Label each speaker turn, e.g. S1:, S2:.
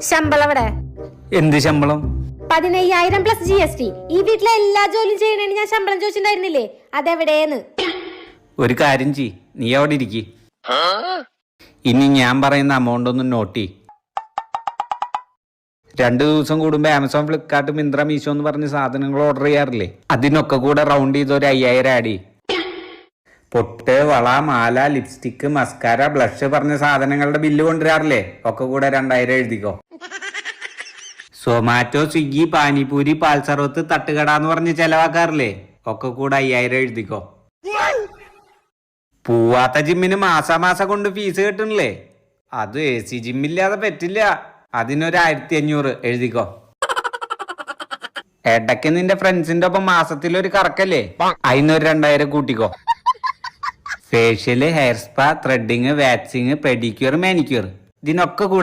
S1: ശമ്പളം എവിടെ?
S2: എന്ത് ശമ്പളം?
S1: 15,000 പ്ലസ് GST. ഈ വീട്ടിലെ എല്ലാ ജോലിയും ചെയ്യണേന് ഞാൻ ശമ്പളം ചോദിച്ചിട്ടുണ്ടായിരുന്നില്ലേ? അതെവിടെയെന്ന്?
S2: ഒരു കാര്യം ചെയ്, നീ അവിടെ ഇരിക്കി. ഇനി ഞാൻ പറയുന്ന അമൗണ്ട് ഒന്ന് നോട്ടി. 2 ദിവസം കൂടുമ്പോ ആമസോൺ, ഫ്ലിപ്കാർട്ട്, മിന്ത്ര, മീഷോ എന്ന് പറഞ്ഞ് സാധനങ്ങൾ ഓർഡർ ചെയ്യാറില്ലേ? അതിനൊക്കെ കൂടെ റൗണ്ട് ചെയ്ത് ഒരു 5,000 ആഡ് ചെയ്യും. പൊട്ട്, വള, മാല, ലിപ്സ്റ്റിക്ക്, മസ്കാര, ബ്ലഷ് പറഞ്ഞ സാധനങ്ങളുടെ ബില്ല് കൊണ്ടുവരാറില്ലേ? ഒക്കെ കൂടെ 2,000 എഴുതിക്കോ. സൊമാറ്റോ, സ്വിഗ്ഗി, പാനിപൂരി, പാൽസർവത്ത്, തട്ടുകട എന്ന് പറഞ്ഞ് ചെലവാക്കാറില്ലേ? ഒക്കെ കൂടെ 5,000 എഴുതിക്കോ. പൂവാത്ത ജിമ്മിന് മാസാമാസം കൊണ്ട് ഫീസ് കിട്ടണില്ലേ? അത് AC ജിമ്മില്ലാതെ പറ്റില്ല. അതിനൊരു 1,500 എഴുതിക്കോ. ഇടയ്ക്ക് നിന്റെ ഫ്രണ്ട്സിന്റെ ഒപ്പം മാസത്തിലൊരു കറക്കല്ലേ? അതിനൊരു 2,000 കൂട്ടിക്കോ. Facial, hair spa, threading, waxing, pedicure, manicure ഇതിനൊക്കെ കൂടെ